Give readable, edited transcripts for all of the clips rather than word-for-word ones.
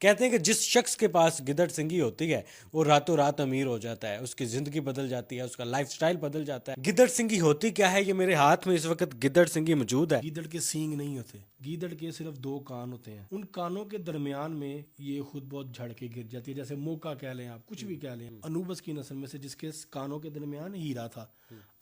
کہتے ہیں کہ جس شخص کے پاس گدڑ سنگھی ہوتی ہے وہ راتوں رات امیر ہو جاتا ہے، اس کی زندگی بدل جاتی ہے، اس کا لائف سٹائل بدل جاتا ہے۔ گدڑ سنگھی ہوتی کیا ہے؟ یہ میرے ہاتھ میں اس وقت گدڑ سنگھی موجود ہے۔ گیدڑ کے سینگ نہیں ہوتے، گیدڑ کے صرف دو کان ہوتے ہیں، ان کانوں کے درمیان میں یہ خود بہت جھڑ کے گر جاتی ہے، جیسے موقع کہہ لیں، آپ کچھ بھی کہہ لیں۔ انوبس کی نسل میں سے جس کے کانوں کے درمیان ہیرا تھا،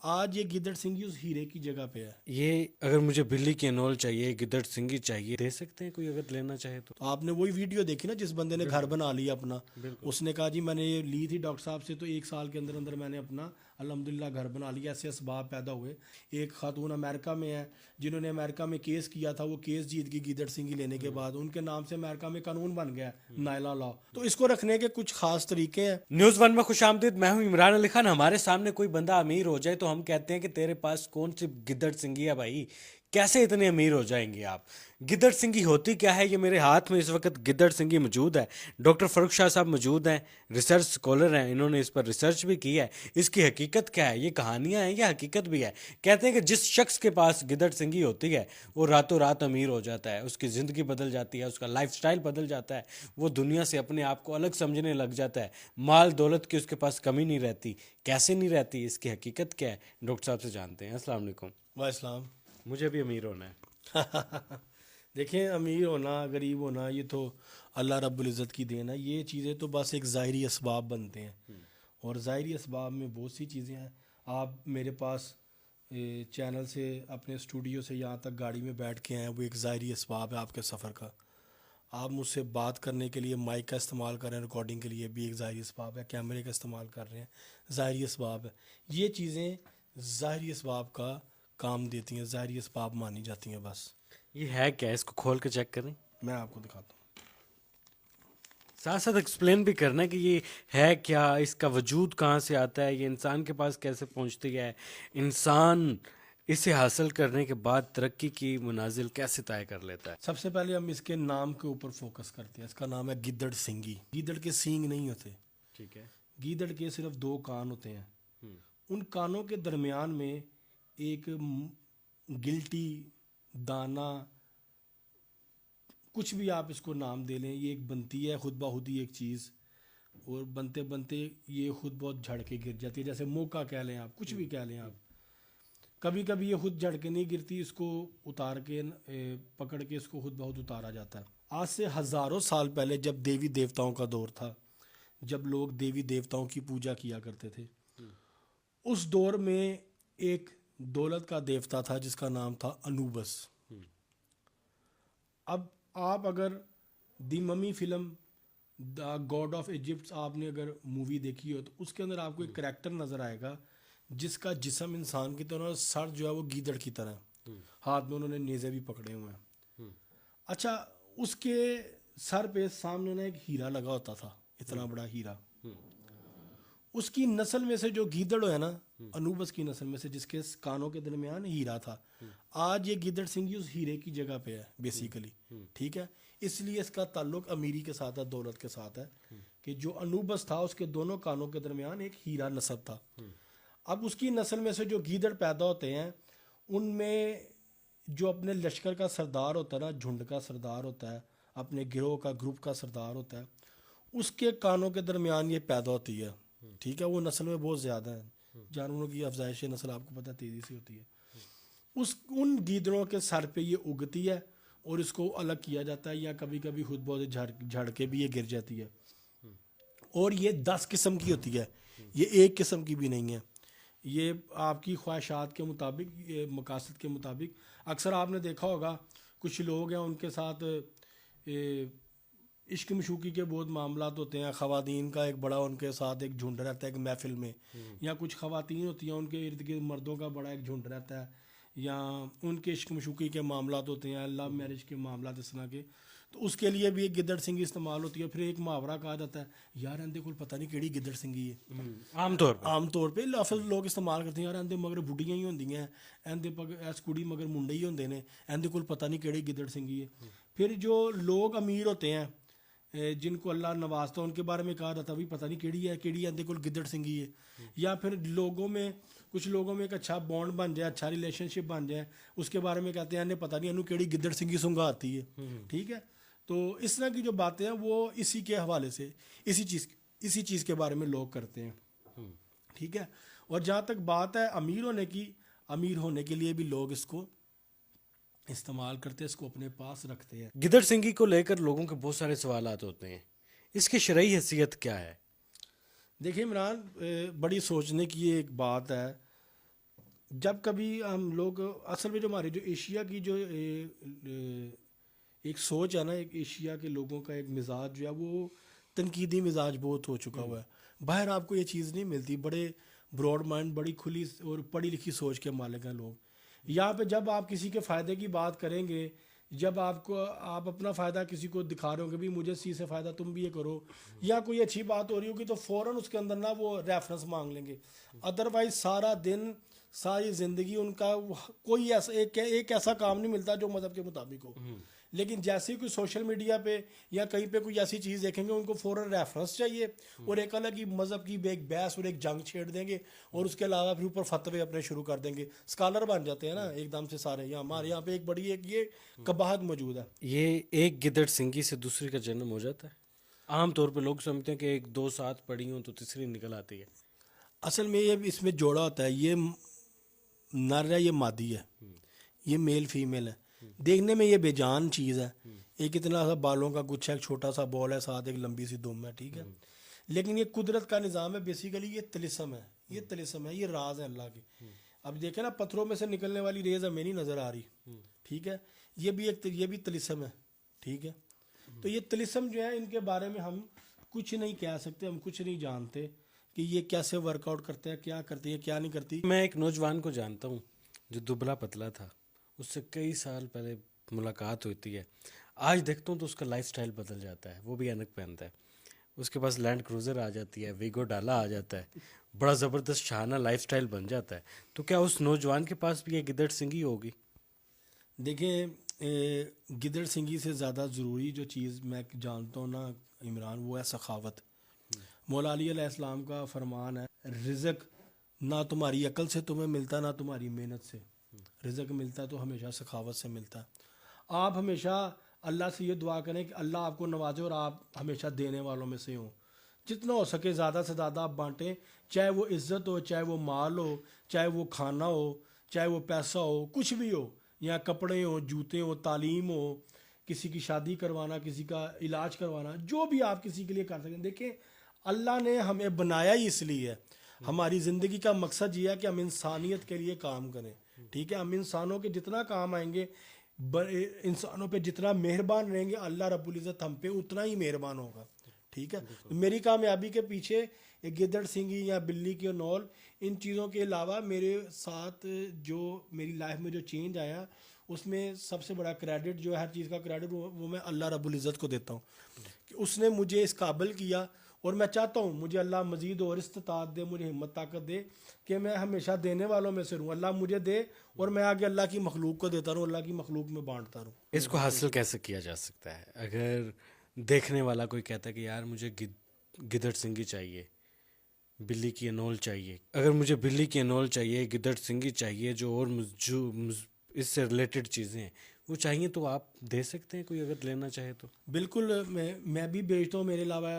آج یہ گیدڑ سنگھی اس ہیرے کی جگہ پہ ہے۔ یہ اگر مجھے بلی کی انول چاہیے، گدڑ سنگھی چاہیے، دے سکتے ہیں کوئی اگر لینا چاہے تو؟ آپ نے وہی ویڈیو دیکھی نا جس بندے نے گھر بنا لیا اپنا، اس نے کہا جی میں نے یہ لی تھی ڈاکٹر صاحب سے، تو 1 سال کے اندر اندر میں نے اپنا الحمدللہ گھر بنا لیا، ایسے اسباب پیدا ہوئے۔ ایک خاتون امریکہ میں ہے جنہوں نے امریکہ میں کیس کیا تھا، وہ کیس جیت گئی گیدڑ سنگھی لینے کے بعد، ان کے نام سے امریکہ میں قانون بن گیا نائلا لا۔ تو اس کو رکھنے کے کچھ خاص طریقے ہیں۔ نیوز ون میں خوش آمدید، میں ہوں عمران علی خان۔ ہمارے سامنے کوئی بندہ امیر ہو جائے تو ہم کہتے ہیں کہ تیرے پاس کون سی گدڑ سنگھی ہے بھائی، کیسے اتنے امیر ہو جائیں گے آپ؟ گدڑ سنگھی ہوتی کیا ہے؟ یہ میرے ہاتھ میں اس وقت گدڑ سنگھی موجود ہے۔ ڈاکٹر فاروق شاہ صاحب موجود ہیں، ریسرچ سکولر ہیں، انہوں نے اس پر ریسرچ بھی کی ہے۔ اس کی حقیقت کیا ہے؟ یہ کہانیاں ہیں یا حقیقت بھی ہے؟ کہتے ہیں کہ جس شخص کے پاس گدڑ سنگھی ہوتی ہے وہ راتوں رات امیر ہو جاتا ہے، اس کی زندگی بدل جاتی ہے، اس کا لائف سٹائل بدل جاتا ہے، وہ دنیا سے اپنے آپ کو الگ سمجھنے لگ جاتا ہے، مال دولت کی اس کے پاس کمی نہیں رہتی۔ کیسے نہیں رہتی؟ اس کی حقیقت کیا ہے؟ ڈاکٹر صاحب سے جانتے ہیں۔ السلام علیکم۔ وعلیکم السلام۔ مجھے بھی امیر ہونا ہے۔ دیکھیں، امیر ہونا غریب ہونا یہ تو اللہ رب العزت کی دین ہے، یہ چیزیں تو بس ایک ظاہری اسباب بنتے ہیں، اور ظاہری اسباب میں بہت سی چیزیں ہیں۔ آپ میرے پاس چینل سے اپنے اسٹوڈیو سے یہاں تک گاڑی میں بیٹھ کے آئے، وہ ایک ظاہری اسباب ہے آپ کے سفر کا۔ آپ مجھ سے بات کرنے کے لیے مائک کا استعمال کر رہے ہیں، ریکارڈنگ کے لیے بھی ایک ظاہری اسباب ہے، کیمرے کا استعمال کر رہے ہیں، ظاہری اسباب ہے۔ یہ چیزیں ظاہری اسباب کا کام دیتی ہیں، ظاہری اسباب مانی جاتی ہیں بس۔ یہ ہے کیا؟ اس کو کھول کے چیک کریں، میں آپ کو دکھاتا ہوں۔ ساتھ ساتھ ایکسپلین بھی کرنا ہے کہ یہ ہے کیا، اس کا وجود کہاں سے آتا ہے، یہ انسان کے پاس کیسے پہنچتی ہے، انسان اسے حاصل کرنے کے بعد ترقی کی منازل کیسے طے کر لیتا ہے۔ سب سے پہلے ہم اس کے نام کے اوپر فوکس کرتے ہیں۔ اس کا نام ہے گیدڑ سنگھی۔ گیدڑ کے سینگ نہیں ہوتے، ٹھیک ہے۔ گیدڑ کے صرف دو کان ہوتے ہیں، ان کانوں کے درمیان میں ایک گلٹی دانہ، کچھ بھی آپ اس کو نام دے لیں، یہ ایک بنتی ہے خود بخود ہی ایک چیز، اور بنتے بنتے یہ خود بہت جھڑ کے گر جاتی ہے، جیسے موقع کہہ لیں، آپ کچھ بھی کہہ لیں آپ۔ کبھی کبھی یہ خود جھڑ کے نہیں گرتی، اس کو اتار کے پکڑ کے اس کو خود بہت اتارا جاتا ہے۔ آج سے ہزاروں سال پہلے جب دیوی دیوتاؤں کا دور تھا، جب لوگ دیوی دیوتاؤں کی پوجا کیا کرتے تھے، اس دور میں ایک دولت کا دیوتا تھا جس کا نام تھا انوبس۔ اب آپ اگر the Mummy film, the god of Egypt, آپ نے اگر مووی دیکھی ہو تو اس کے اندر آپ کو ایک کریکٹر نظر آئے گا جس کا جسم انسان کی طرح، سر جو ہے وہ گیدڑ کی طرح، ہاتھ میں انہوں نے نیزے بھی پکڑے ہوئے ہیں۔ اچھا، اس کے سر پہ سامنے نا ایک ہیرا لگا ہوتا تھا، اتنا بڑا ہیرا۔ اس کی نسل میں سے جو گیدڑ ہے نا، انوبس کی نسل میں سے جس کے کانوں کے درمیان ہیرا تھا، آج یہ گیدڑ سنگھی اس ہیرے کی جگہ پہ ہے بیسیکلی، ٹھیک ہے۔ اس لیے اس کا تعلق امیری کے ساتھ ہے، دولت کے ساتھ ہے، کہ جو انوبس تھا اس کے دونوں کانوں کے درمیان ایک ہیرا نسب تھا۔ اب اس کی نسل میں سے جو گیدڑ پیدا ہوتے ہیں، ان میں جو اپنے لشکر کا سردار ہوتا ہے نا، جھنڈ کا سردار ہوتا ہے، اپنے گروہ کا، گروپ کا سردار ہوتا ہے، اس کے کانوں کے درمیان یہ پیدا ہوتی ہے، ٹھیک ہے۔ وہ نسل میں بہت زیادہ ہیں، جانوروں کی افزائش نسل آپ کو پتہ ہے تیزی سے ہوتی ہے۔ ان گیدڑوں کے سر پہ یہ اگتی ہے اور اس کو الگ کیا جاتا ہے، یا کبھی کبھی خود بہت جھڑ کے بھی یہ گر جاتی ہے، اور یہ 10 قسم کی ہوتی ہے، یہ ایک قسم کی بھی نہیں ہے۔ یہ آپ کی خواہشات کے مطابق، یہ مقاصد کے مطابق، اکثر آپ نے دیکھا ہوگا کچھ لوگ ہیں ان کے ساتھ عشق مشوقی کے بہت معاملات ہوتے ہیں، خواتین کا ایک بڑا ان کے ساتھ ایک جھنڈ رہتا ہے ایک محفل میں، یا کچھ خواتین ہوتی ہیں ان کے ارد گرد مردوں کا بڑا ایک جھنڈ رہتا ہے، یا ان کے عشق مشوقی کے معاملات ہوتے ہیں، لو میرج کے معاملات اس طرح کے، تو اس کے لیے بھی ایک گدڑ سنگھی استعمال ہوتی ہے۔ پھر ایک محاورہ کہا جاتا ہے، یار اندے کول پتہ نہیں کیڑی گدڑ سنگھی ہے، عام طور پہ لفظ لوگ استعمال کرتے ہیں، یار اندے مگر بڑھیاں ہی ہوندی ہیں، اندے ایس کڑی مگر منڈے ہی ہوندے نے، اندے کول پتہ نہیں کیڑی گدڑ سنگھی ہے۔ پھر جو لوگ امیر ہوتے ہیں، جن کو اللہ نوازتا ہے، ان کے بارے میں کہا جاتا ہے بھی پتہ نہیں کیڑی اندے کول گدڑ سنگھی ہے۔ یا پھر لوگوں میں، کچھ لوگوں میں ایک اچھا بانڈ بن جائے، اچھا ریلیشن شپ بن جائے، اس کے بارے میں کہتے ہیں انہیں پتہ نہیں انہوں کیڑی گدڑ سنگھی سنگا آتی ہے، ٹھیک ہے۔ تو اس طرح کی جو باتیں ہیں وہ اسی کے حوالے سے اسی چیز کے بارے میں لوگ کرتے ہیں. ٹھیک ہے. اور جہاں تک بات ہے امیر ہونے کی، امیر ہونے کے لیے بھی لوگ اس کو استعمال کرتے ہیں، اس کو اپنے پاس رکھتے ہیں. گدڑ سنگھی کو لے کر لوگوں کے بہت سارے سوالات ہوتے ہیں، اس کی شرعی حیثیت کیا ہے؟ دیکھیں عمران، بڑی سوچنے کی ایک بات ہے. جب کبھی ہم لوگ اصل میں جو ہماری جو ایشیا کی جو ایک سوچ ہے نا، ایک ایشیا کے لوگوں کا ایک مزاج جو ہے وہ تنقیدی مزاج بہت ہو چکا ہوا ہے. باہر آپ کو یہ چیز نہیں ملتی. بڑے براڈ مائنڈ، بڑی کھلی اور پڑھی لکھی سوچ کے مالک ہیں لوگ. یہاں پہ جب آپ کسی کے فائدے کی بات کریں گے، جب آپ اپنا فائدہ کسی کو دکھا رہے ہو کہ بھی مجھے سی سے فائدہ تم بھی یہ کرو، یا کوئی اچھی بات ہو رہی ہوگی تو فوراً اس کے اندر نا وہ ریفرنس مانگ لیں گے. ادروائز سارا دن، ساری زندگی ان کا کوئی ایسا ایک ایسا کام نہیں ملتا جو مذہب کے مطابق ہو. لیکن جیسے ہی کوئی سوشل میڈیا پہ یا کہیں پہ کوئی ایسی چیز دیکھیں گے ان کو فوراً ریفرنس چاہیے، اور ایک الگ ہی مذہب کی ایک بحث اور ایک جنگ چھیڑ دیں گے، اور اس کے علاوہ پھر اوپر فتوے اپنے شروع کر دیں گے. اسکالر بن جاتے ہیں نا ایک دم سے سارے. ہمارے یہاں پہ ایک بڑی ایک یہ قباحت موجود ہے. یہ ایک گدڑ سنگھی سے دوسری کا جنم ہو جاتا ہے؟ عام طور پہ لوگ سمجھتے ہیں کہ ایک دو ساتھ پڑھی ہوں تو تیسری نکل آتی ہے. اصل میں یہ اس میں جوڑا ہوتا ہے. یہ نر ہے، یہ مادی ہے، یہ میل فیمیل ہے. دیکھنے میں یہ بے جان چیز ہے. ایک اتنا سا بالوں کا گچھا، ایک چھوٹا سا بال ہے، ساتھ ایک لمبی سی دم ہے. ٹھیک ہے. لیکن یہ قدرت کا نظام ہے. بیسیکلی یہ طلسم ہے، یہ طلسم ہے، یہ راز ہے اللہ کے. اب دیکھیں نا، پتھروں میں سے نکلنے والی ریز ہمیں نہیں نظر آ رہی. ٹھیک ہے. یہ بھی طلسم ہے. ٹھیک ہے. تو یہ طلسم جو ہے ان کے بارے میں ہم کچھ نہیں کہہ سکتے، ہم کچھ نہیں جانتے کہ یہ کیسے ورک آؤٹ کرتے ہیں، کیا کرتی ہے، کیا نہیں کرتی. میں ایک نوجوان کو جانتا ہوں جو دبلا پتلا تھا، اس سے کئی سال پہلے ملاقات ہوتی ہے. آج دیکھتا ہوں تو اس کا لائف سٹائل بدل جاتا ہے. وہ بھی اینک پہنتا ہے، اس کے پاس لینڈ کروزر آ جاتی ہے، ویگو ڈالا آ جاتا ہے، بڑا زبردست شاہانہ لائف سٹائل بن جاتا ہے. تو کیا اس نوجوان کے پاس بھی یہ گدڑ سنگھی ہوگی؟ دیکھیں، گدڑ سنگھی سے زیادہ ضروری جو چیز میں جانتا ہوں نا عمران، وہ ہے سخاوت. مولا علی علیہ السلام کا فرمان ہے، رزق نہ تمہاری عقل سے تمہیں ملتا، نہ تمہاری محنت سے. رزق ملتا تو ہمیشہ سخاوت سے ملتا. آپ ہمیشہ اللہ سے یہ دعا کریں کہ اللہ آپ کو نوازے اور آپ ہمیشہ دینے والوں میں سے ہوں. جتنا ہو سکے زیادہ سے زیادہ آپ بانٹیں، چاہے وہ عزت ہو، چاہے وہ مال ہو، چاہے وہ کھانا ہو، چاہے وہ پیسہ ہو، کچھ بھی ہو، یا کپڑے ہوں، جوتے ہوں، تعلیم ہو، کسی کی شادی کروانا، کسی کا علاج کروانا، جو بھی آپ کسی کے لیے کر سکیں. دیکھیں، اللہ نے ہمیں بنایا ہی اس لیے ہے. ہماری زندگی کا مقصد یہ ہے کہ ہم انسانیت کے لیے کام کریں. ٹھیک ہے. ہم انسانوں کے جتنا کام آئیں گے، انسانوں پہ جتنا مہربان رہیں گے، اللہ رب العزت ہم پہ اتنا ہی مہربان ہوگا. ٹھیک ہے. میری کامیابی کے پیچھے گدڑ سنگھی یا بلی کی نول، ان چیزوں کے علاوہ میرے ساتھ جو میری لائف میں جو چینج آیا، اس میں سب سے بڑا کریڈٹ جو ہے، ہر چیز کا کریڈٹ وہ میں اللہ رب العزت کو دیتا ہوں کہ اس نے مجھے اس قابل کیا. اور میں چاہتا ہوں مجھے اللہ مزید اور استطاعت دے، مجھے ہمت طاقت دے کہ میں ہمیشہ دینے والوں میں سے رہوں. اللہ مجھے دے اور میں آگے اللہ کی مخلوق کو دیتا رہوں، اللہ کی مخلوق میں بانٹتا رہوں. اس کو حاصل کیسے کیا جا سکتا ہے؟ اگر دیکھنے والا کوئی کہتا ہے کہ یار مجھے گدڑ سنگھی چاہیے، بلی کی انول چاہیے، اگر مجھے بلی کی انول چاہیے، گدڑ سنگھی چاہیے، جو اس سے ریلیٹڈ چیزیں ہیں وہ چاہیے، تو آپ دے سکتے ہیں کوئی اگر لینا چاہے تو؟ بالکل. میں بھی بیچتا ہوں. میرے علاوہ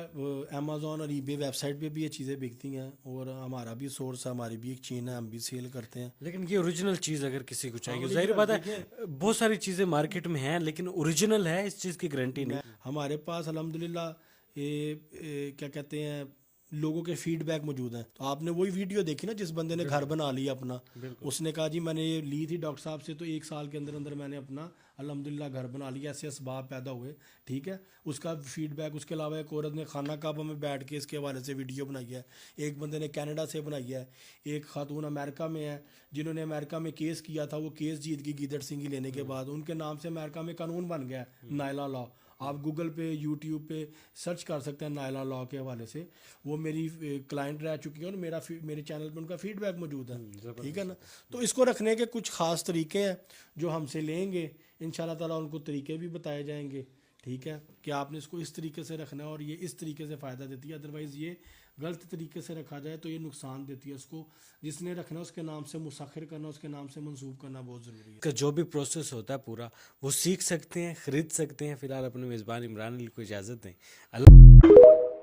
امیزون اور ای بے ویب سائٹ پہ بھی یہ چیزیں بکتی ہیں، اور ہمارا بھی سورس ہے، ہماری بھی ایک چین ہے، ہم بھی سیل کرتے ہیں. لیکن یہ اوریجنل چیز اگر کسی کو چاہیے، ظاہر بات ہے بہت ساری چیزیں مارکیٹ میں ہیں لیکن اوریجنل ہے اس چیز کی گارنٹی نہیں. ہمارے پاس الحمدللہ کیا کہتے ہیں، لوگوں کے فیڈ بیک موجود ہیں. تو آپ نے وہی ویڈیو دیکھی نا جس بندے نے گھر بنا لیا اپنا، اس نے کہا جی میں نے یہ لی تھی ڈاکٹر صاحب سے، تو 1 سال کے اندر اندر میں نے اپنا الحمدللہ گھر بنا لیا، ایسے اسباب پیدا ہوئے. ٹھیک ہے. اس کا فیڈ بیک. اس کے علاوہ ایک عورت نے خانہ کعبہ میں بیٹھ کے اس کے حوالے سے ویڈیو بنائی ہے. ایک بندے نے کینیڈا سے بنائی ہے. ایک خاتون امریکہ میں ہے جنہوں نے امریکہ میں کیس کیا تھا، وہ کیس جیت گئی گدڑ سنگھی لینے کے بعد. ان کے نام سے امریکہ میں قانون بن گیا ہے، نائلا لا. آپ گوگل پہ، یوٹیوب پہ سرچ کر سکتے ہیں نائلا لا کے حوالے سے. وہ میری کلائنٹ رہ چکی ہیں اور میرے چینل پہ ان کا فیڈ بیک موجود ہے. ٹھیک ہے نا. تو اس کو رکھنے کے کچھ خاص طریقے ہیں جو ہم سے لیں گے، ان شاء اللہ تعالیٰ ان کو طریقے بھی بتائے جائیں گے. ٹھیک ہے کہ آپ نے اس کو اس طریقے سے رکھنا ہے اور یہ اس طریقے سے فائدہ دیتی ہے، ادروائز یہ غلط طریقے سے رکھا جائے تو یہ نقصان دیتی ہے. اس کو جس نے رکھنا ہے اس کے نام سے مسخر کرنا، اس کے نام سے منسوب کرنا بہت ضروری ہے. کا جو بھی پروسیس ہوتا ہے پورا وہ سیکھ سکتے ہیں، خرید سکتے ہیں. فی الحال اپنے میزبان عمران علی کو اجازت دیں. اللہ